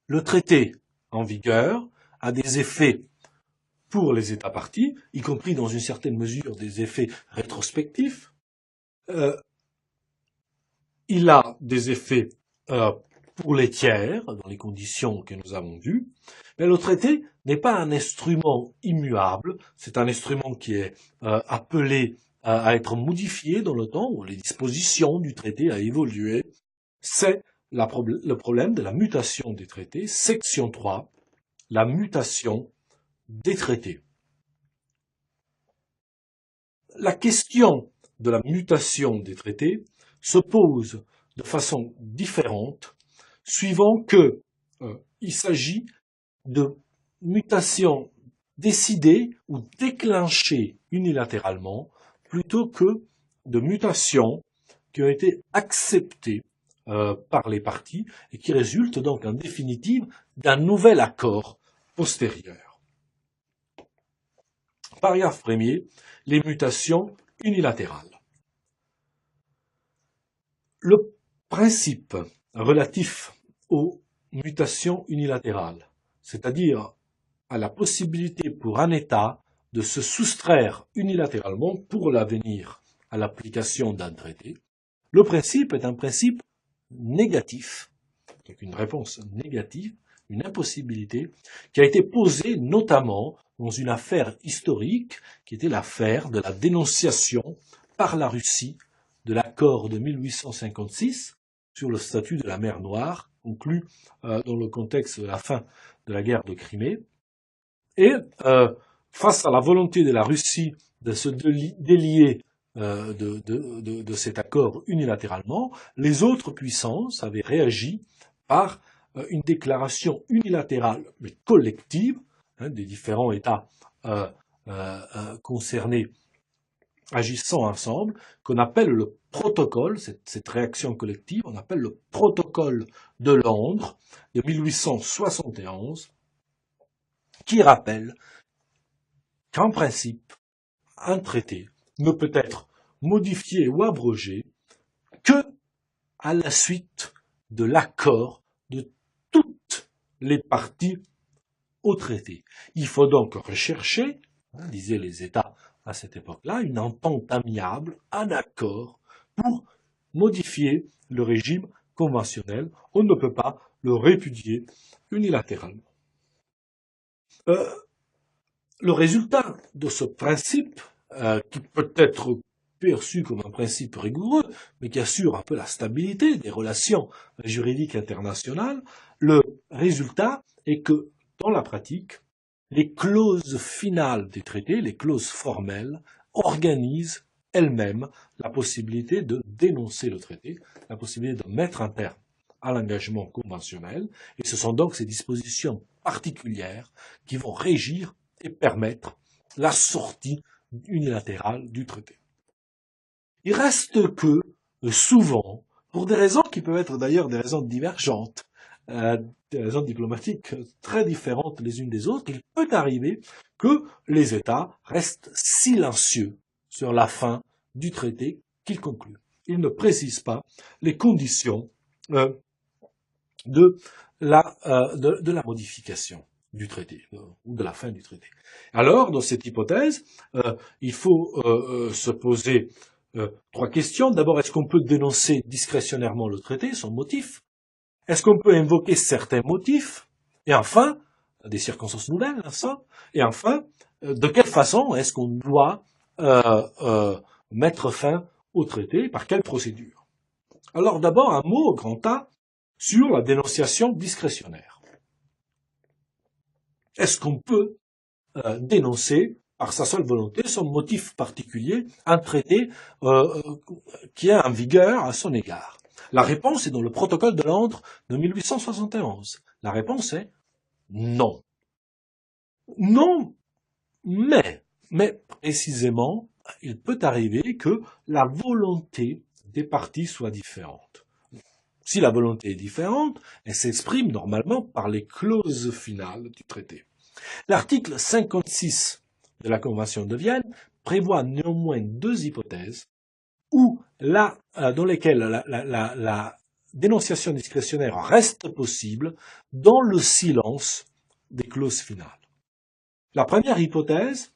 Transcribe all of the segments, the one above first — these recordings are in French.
le traité en vigueur a des effets pour les États parties, y compris dans une certaine mesure des effets rétrospectifs. Il a des effets pour les tiers, dans les conditions que nous avons vues, mais le traité n'est pas un instrument immuable, c'est un instrument qui est appelé à être modifié dans le temps, où les dispositions du traité a évolué. C'est le problème de la mutation des traités, section 3, la mutation des traités. La question de la mutation des traités se pose de façon différente, suivant que il s'agit de mutations décidées ou déclenchées unilatéralement, plutôt que de mutations qui ont été acceptées par les parties et qui résultent donc en définitive d'un nouvel accord postérieur. Paragraphe premier, les mutations unilatérales. Le principe relatif aux mutations unilatérales, c'est-à-dire à la possibilité pour un État de se soustraire unilatéralement pour l'avenir à l'application d'un traité, le principe est un principe négatif, donc une réponse négative, une impossibilité, qui a été posée notamment dans une affaire historique qui était l'affaire de la dénonciation par la Russie de l'accord de 1856 sur le statut de la mer Noire, conclu dans le contexte de la fin de la guerre de Crimée. Et face à la volonté de la Russie de se délier de cet accord unilatéralement, les autres puissances avaient réagi par une déclaration unilatérale mais collective des différents États concernés agissant ensemble, qu'on appelle le protocole, cette réaction collective, on appelle le protocole de Londres de 1871, qui rappelle qu'en principe, un traité ne peut être modifié ou abrogé que à la suite de l'accord de toutes les parties au traité. Il faut donc rechercher, disaient les États à cette époque-là, une entente amiable, un accord pour modifier le régime conventionnel. On ne peut pas le répudier unilatéralement. Le résultat de ce principe, qui peut être perçu comme un principe rigoureux, mais qui assure un peu la stabilité des relations juridiques internationales, le résultat est que, dans la pratique, les clauses finales des traités, les clauses formelles, organisent elles-mêmes la possibilité de dénoncer le traité, la possibilité de mettre un terme à l'engagement conventionnel, et ce sont donc ces dispositions particulières qui vont régir et permettre la sortie unilatérale du traité. Il reste que, souvent, pour des raisons qui peuvent être d'ailleurs des raisons divergentes, des raisons diplomatiques très différentes les unes des autres, il peut arriver que les États restent silencieux sur la fin du traité qu'ils concluent. Ils ne précisent pas les conditions de la modification du traité, ou de la fin du traité. Alors, dans cette hypothèse, il faut se poser trois questions. D'abord, est-ce qu'on peut dénoncer discrétionnairement le traité, son motif? Est-ce qu'on peut invoquer certains motifs? Et enfin, des circonstances nouvelles, ça. Et enfin, de quelle façon est-ce qu'on doit mettre fin au traité? Par quelle procédure? Alors d'abord, un mot au grand A sur la dénonciation discrétionnaire. Est-ce qu'on peut dénoncer par sa seule volonté son motif particulier un traité qui est en vigueur à son égard? La réponse est dans le protocole de Londres de 1871. La réponse est non. Non, mais précisément, il peut arriver que la volonté des parties soit différente. Si la volonté est différente, elle s'exprime normalement par les clauses finales du traité. L'article 56 de la Convention de Vienne prévoit néanmoins deux hypothèses dans lesquelles la dénonciation discrétionnaire reste possible dans le silence des clauses finales. La première hypothèse,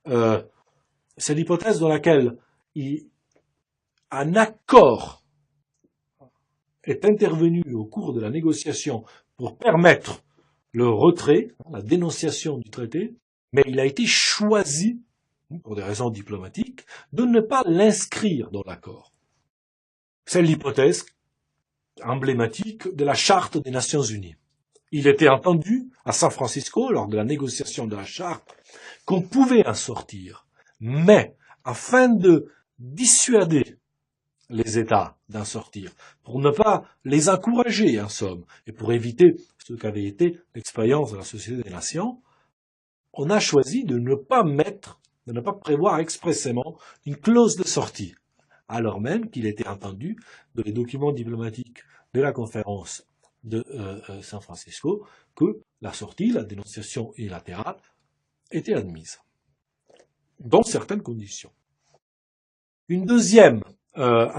c'est l'hypothèse dans laquelle un accord est intervenu au cours de la négociation pour permettre le retrait, la dénonciation du traité, mais il a été choisi, pour des raisons diplomatiques, de ne pas l'inscrire dans l'accord. C'est l'hypothèse emblématique de la Charte des Nations Unies. Il était entendu à San Francisco, lors de la négociation de la Charte, qu'on pouvait en sortir, mais afin de dissuader les États d'en sortir, pour ne pas les encourager, en somme, et pour éviter ce qu'avait été l'expérience de la Société des Nations, on a choisi de ne pas prévoir expressément une clause de sortie, alors même qu'il était entendu dans les documents diplomatiques de la conférence de San Francisco que la sortie, la dénonciation unilatérale, était admise, dans certaines conditions. Un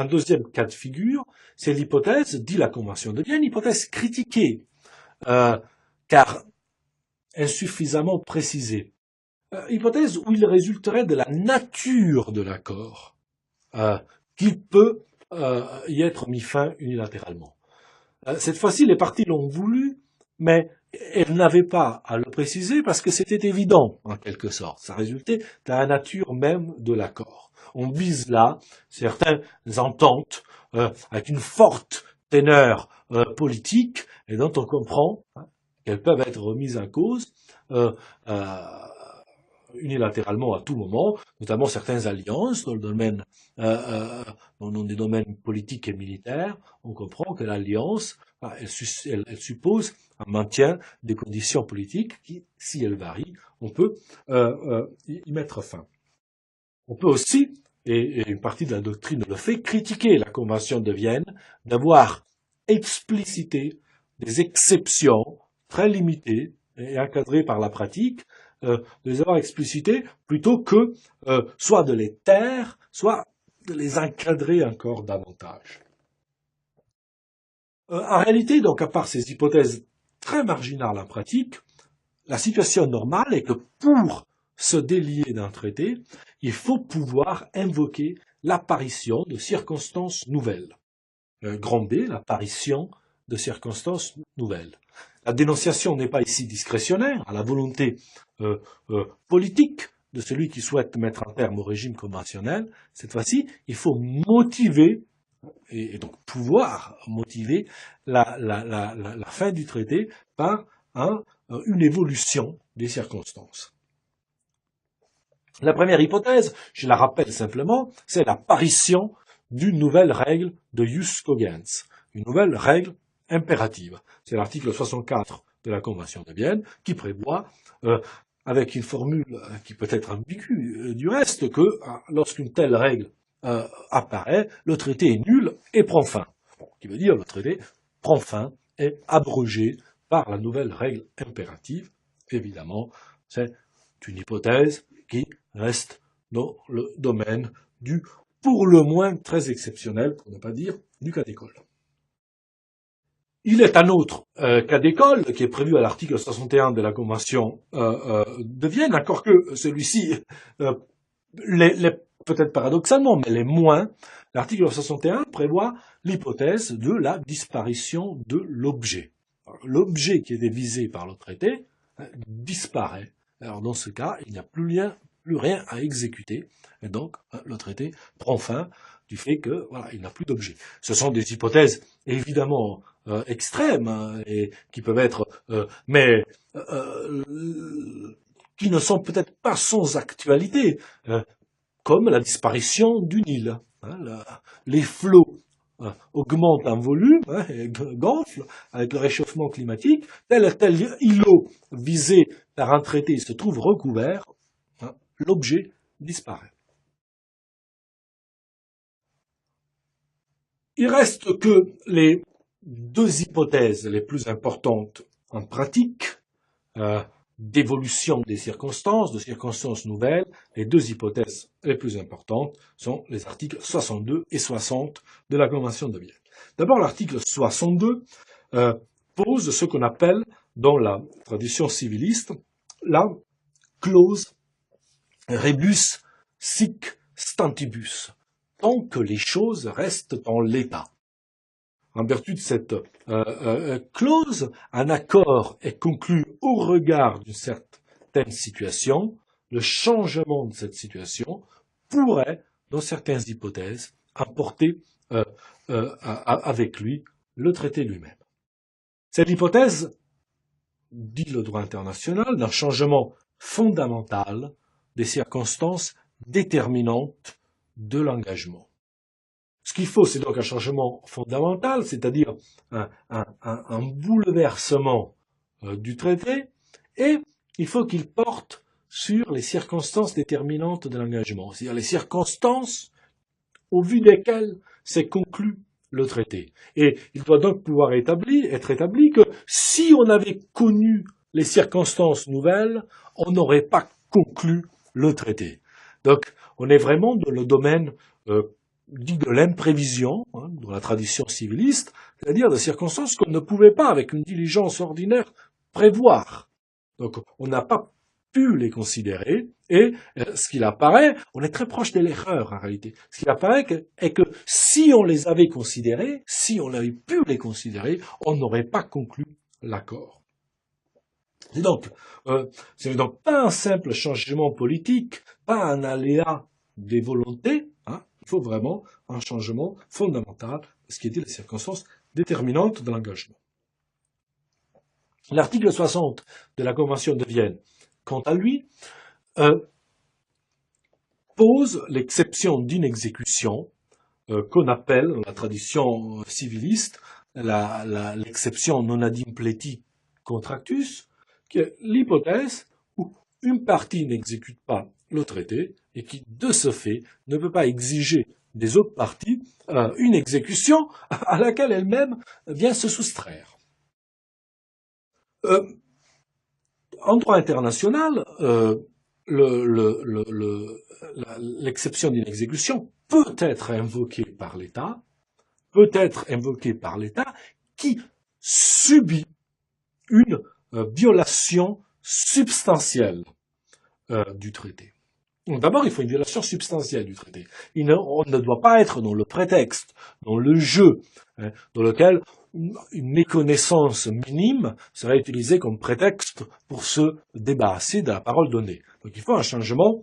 deuxième cas de figure, c'est l'hypothèse, dit la Convention de Vienne, hypothèse critiquée, car insuffisamment précisée. Hypothèse où il résulterait de la nature de l'accord qu'il peut y être mis fin unilatéralement. Cette fois-ci, les parties l'ont voulu, mais elles n'avaient pas à le préciser parce que c'était évident, en quelque sorte. Ça résultait de la nature même de l'accord. On vise là certaines ententes avec une forte teneur politique et dont on comprend qu'elles peuvent être remises en cause unilatéralement à tout moment, notamment certaines alliances dans le domaine, dans des domaines politiques et militaires. On comprend que l'alliance, elle suppose un maintien des conditions politiques qui, si elles varient, on peut y mettre fin. On peut aussi, et une partie de la doctrine le fait, critiquer la Convention de Vienne d'avoir explicité des exceptions très limitées et encadrées par la pratique, de les avoir explicitées plutôt que soit de les taire, soit de les encadrer encore davantage. En réalité, donc, à part ces hypothèses très marginales en pratique, la situation normale est que pour se délier d'un traité, il faut pouvoir invoquer l'apparition de circonstances nouvelles. Grand B, l'apparition de circonstances nouvelles. La dénonciation n'est pas ici discrétionnaire, à la volonté politique de celui qui souhaite mettre un terme au régime conventionnel. Cette fois-ci, il faut motiver, et donc pouvoir motiver la fin du traité par une évolution des circonstances. La première hypothèse, je la rappelle simplement, c'est l'apparition d'une nouvelle règle de jus cogens, une nouvelle règle impérative. C'est l'article 64 de la Convention de Vienne qui prévoit, avec une formule qui peut être ambiguë du reste, que lorsqu'une telle règle apparaît, le traité est nul et prend fin. Bon, qui veut dire le traité prend fin, est abrogé par la nouvelle règle impérative. Évidemment, c'est une hypothèse qui reste dans le domaine du pour le moins très exceptionnel, pour ne pas dire du cas d'école. Il est un autre cas d'école qui est prévu à l'article 61 de la Convention de Vienne, encore que celui-ci, peut-être paradoxalement, mais les moins. L'article 61 prévoit l'hypothèse de la disparition de l'objet. L'objet qui était visé par le traité disparaît. Alors dans ce cas, il n'y a plus rien à exécuter, et donc le traité prend fin du fait que voilà, il n'a plus d'objet. Ce sont des hypothèses évidemment extrêmes et qui peuvent être, mais qui ne sont peut-être pas sans actualité, comme la disparition d'une île. Les flots augmentent en volume, et gonflent avec le réchauffement climatique. Tel îlot visé par un traité se trouve recouvert, l'objet disparaît. Il reste que les deux hypothèses les plus importantes en pratique, d'évolution des circonstances, de circonstances nouvelles, les deux hypothèses les plus importantes sont les articles 62 et 60 de la Convention de Vienne. D'abord, l'article 62 pose ce qu'on appelle, dans la tradition civiliste, la clause rebus sic stantibus, tant que les choses restent en l'état. En vertu de cette clause, un accord est conclu au regard d'une certaine situation. Le changement de cette situation pourrait, dans certaines hypothèses, apporter avec lui le traité lui-même. C'est l'hypothèse, dit le droit international, d'un changement fondamental des circonstances déterminantes de l'engagement. Ce qu'il faut, c'est donc un changement fondamental, c'est-à-dire un bouleversement du traité, et il faut qu'il porte sur les circonstances déterminantes de l'engagement, c'est-à-dire les circonstances au vu desquelles s'est conclu le traité. Et il doit donc pouvoir être établi que si on avait connu les circonstances nouvelles, on n'aurait pas conclu le traité. Donc, on est vraiment dans le domaine dit de l'imprévision, dans la tradition civiliste, c'est-à-dire des circonstances qu'on ne pouvait pas, avec une diligence ordinaire, prévoir. Donc, on n'a pas pu les considérer, et ce qu'il apparaît, on est très proche de l'erreur en réalité, ce qu'il apparaît est que si on les avait considérés, si on avait pu les considérer, on n'aurait pas conclu l'accord. C'est donc pas un simple changement politique, pas un aléa des volontés, il faut vraiment un changement fondamental, ce qui est dit les circonstances déterminantes de l'engagement. L'article 60 de la Convention de Vienne, quant à lui, pose l'exception d'inexécution qu'on appelle, dans la tradition civiliste, l'exception non ad impleti contractus, qui est l'hypothèse où une partie n'exécute pas le traité et qui, de ce fait, ne peut pas exiger des autres parties une exécution à laquelle elle-même vient se soustraire. En droit international, l'exception d'inexécution peut être invoquée par l'État qui subit une violation substantielle du traité. D'abord, il faut une violation substantielle du traité. On ne doit pas être dans le prétexte, dans le jeu, dans lequel une méconnaissance minime serait utilisée comme prétexte pour se débarrasser de la parole donnée. Donc il faut un changement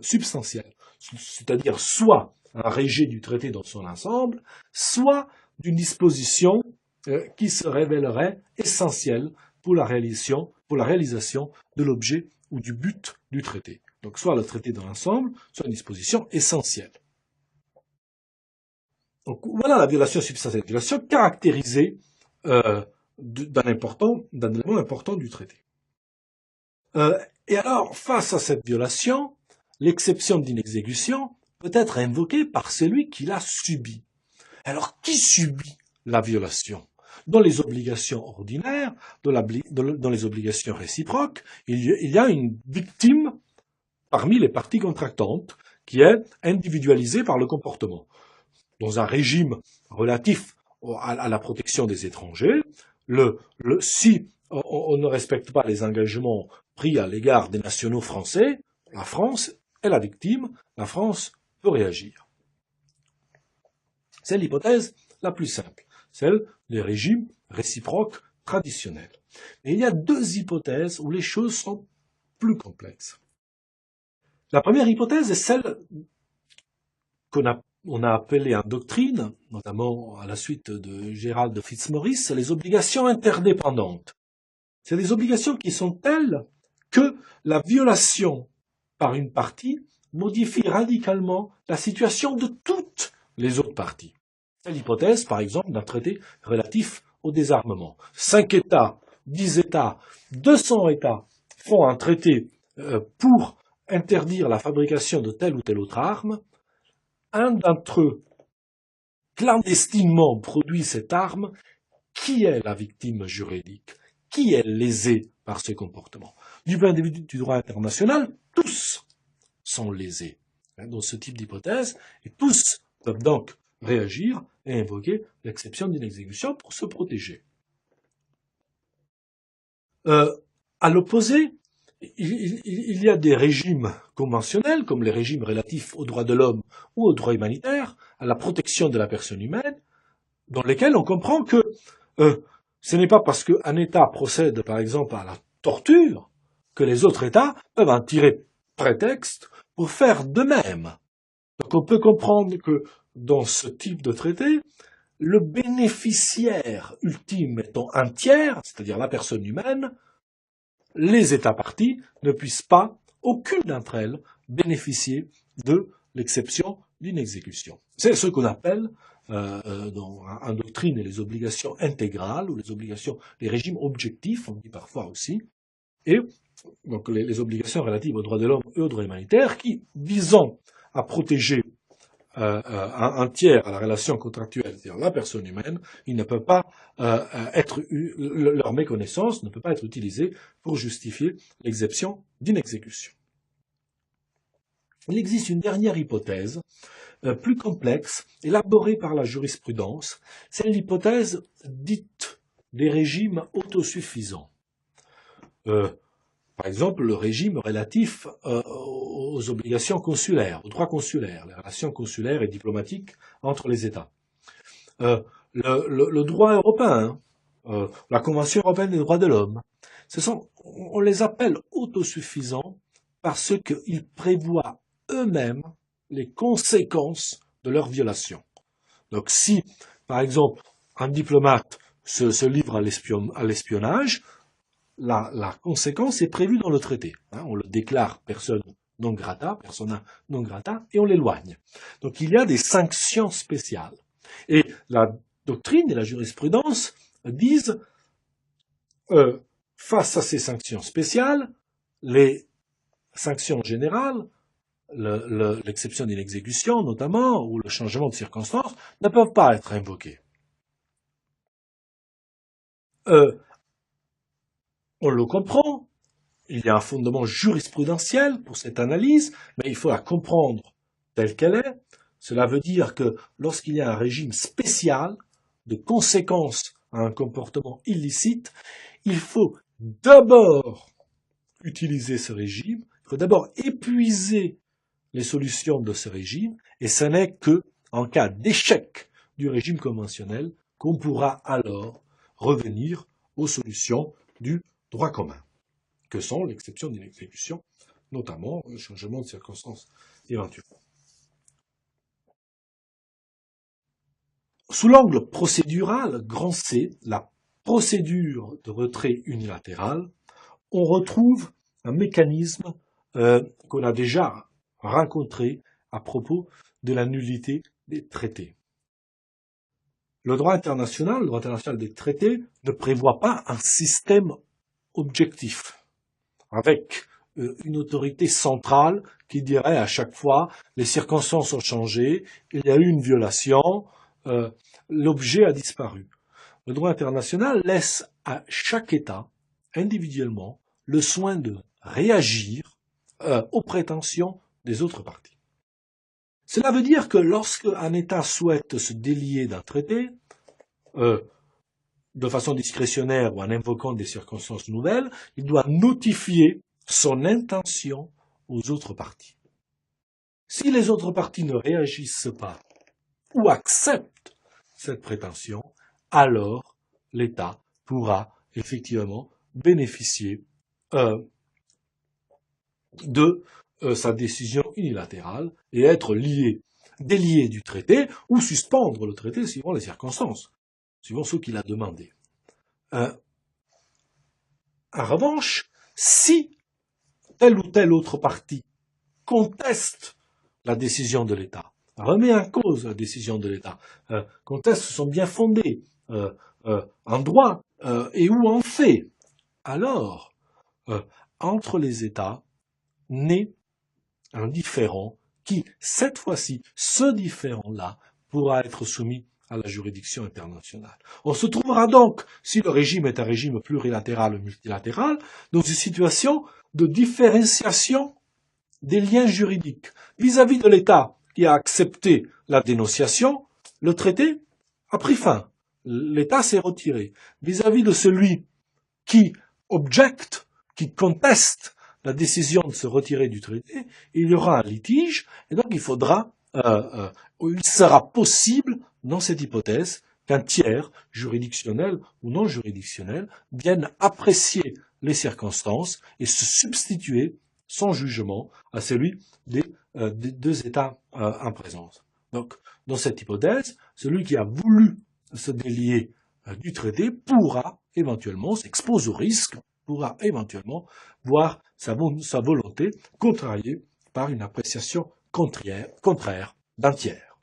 substantiel, c'est-à-dire soit un rejet du traité dans son ensemble, soit d'une disposition qui se révélerait essentielle pour la réalisation de l'objet ou du but du traité. Donc soit le traité dans l'ensemble, soit une disposition essentielle. Donc voilà la violation substantielle, violation caractérisée d'un élément important du traité. Et alors, face à cette violation, l'exception d'inexécution peut être invoquée par celui qui l'a subie. Alors, qui subit la violation? Dans les obligations ordinaires, dans les obligations réciproques, il y a une victime parmi les parties contractantes qui est individualisée par le comportement. Dans un régime relatif à la protection des étrangers, si on ne respecte pas les engagements pris à l'égard des nationaux français, la France est la victime, la France peut réagir. C'est l'hypothèse la plus simple, celle des régimes réciproques traditionnels. Mais il y a deux hypothèses où les choses sont plus complexes. La première hypothèse est celle qu'on a appelée en doctrine, notamment à la suite de Gérald Fitzmaurice, les obligations interdépendantes. C'est des obligations qui sont telles que la violation par une partie modifie radicalement la situation de toutes les autres parties. C'est l'hypothèse, par exemple, d'un traité relatif au désarmement. 5 États, 10 États, 200 États font un traité pour interdire la fabrication de telle ou telle autre arme. Un d'entre eux, clandestinement, produit cette arme. Qui est la victime juridique? Qui est lésé par ce comportement? Du point de vue du droit international, tous sont lésés dans ce type d'hypothèse, et tous peuvent donc réagir et invoquer l'exception d'inexécution pour se protéger. À l'opposé, il y a des régimes conventionnels, comme les régimes relatifs aux droits de l'homme ou aux droits humanitaires, à la protection de la personne humaine, dans lesquels on comprend que ce n'est pas parce qu'un État procède, par exemple, à la torture, que les autres États peuvent en tirer prétexte pour faire de même. Donc on peut comprendre que dans ce type de traité, le bénéficiaire ultime étant un tiers, c'est-à-dire la personne humaine, les États parties ne puissent pas, aucune d'entre elles, bénéficier de l'exception d'une exécution. C'est ce qu'on appelle en doctrine les obligations intégrales ou les régimes objectifs, on dit parfois aussi, et donc les obligations relatives aux droits de l'homme et aux droits humanitaires qui, visant à protéger un tiers à la relation contractuelle, c'est-à-dire la personne humaine, il ne peut pas leur méconnaissance ne peut pas être utilisée pour justifier l'exception d'une exécution. Il existe une dernière hypothèse, plus complexe, élaborée par la jurisprudence, c'est l'hypothèse dite des régimes autosuffisants. Par exemple, le régime relatif aux obligations consulaires, aux droits consulaires, les relations consulaires et diplomatiques entre les États. Le droit européen, la Convention européenne des droits de l'homme, on les appelle autosuffisants parce qu'ils prévoient eux-mêmes les conséquences de leur violation. Donc si, par exemple, un diplomate se livre à l'espionnage, la conséquence est prévue dans le traité. On le déclare persona non grata, et on l'éloigne. Donc il y a des sanctions spéciales. Et la doctrine et la jurisprudence disent, face à ces sanctions spéciales, les sanctions générales, l'exception d'une exécution notamment, ou le changement de circonstances, ne peuvent pas être invoquées. On le comprend, il y a un fondement jurisprudentiel pour cette analyse, mais il faut la comprendre telle qu'elle est. Cela veut dire que lorsqu'il y a un régime spécial de conséquences à un comportement illicite, il faut d'abord utiliser ce régime, il faut d'abord épuiser les solutions de ce régime, et ce n'est que en cas d'échec du régime conventionnel qu'on pourra alors revenir aux solutions du droit commun, que sont l'exception d'une exécution, notamment le changement de circonstances éventuelles. Sous l'angle procédural, grand C, la procédure de retrait unilatéral, on retrouve un mécanisme qu'on a déjà rencontré à propos de la nullité des traités. Le droit international des traités, ne prévoit pas un système objectif, avec une autorité centrale qui dirait à chaque fois les circonstances ont changé, il y a eu une violation, l'objet a disparu. Le droit international laisse à chaque État, individuellement, le soin de réagir aux prétentions des autres parties. Cela veut dire que lorsque un État souhaite se délier d'un traité, de façon discrétionnaire ou en invoquant des circonstances nouvelles, il doit notifier son intention aux autres parties. Si les autres parties ne réagissent pas ou acceptent cette prétention, alors l'État pourra effectivement bénéficier de sa décision unilatérale et être délié du traité ou suspendre le traité suivant les circonstances, suivant ce qu'il a demandé. En revanche, si telle ou telle autre partie conteste la décision de l'État, remet en cause la décision de l'État, conteste son bien fondé en droit et ou en fait, alors, entre les États, naît un différend qui, cette fois-ci, ce différend-là, pourra être soumis à la juridiction internationale. On se trouvera donc, si le régime est un régime plurilatéral ou multilatéral, dans une situation de différenciation des liens juridiques. Vis-à-vis de l'État qui a accepté la dénonciation, le traité a pris fin. L'État s'est retiré. Vis-à-vis de celui qui objecte, qui conteste la décision de se retirer du traité, il y aura un litige, et donc il sera possible, dans cette hypothèse, qu'un tiers, juridictionnel ou non juridictionnel, vienne apprécier les circonstances et se substituer son jugement à celui des deux États en présence. Donc, dans cette hypothèse, celui qui a voulu se délier du traité pourra éventuellement, s'expose au risque, pourra éventuellement voir sa volonté contrariée par une appréciation contraire d'un tiers.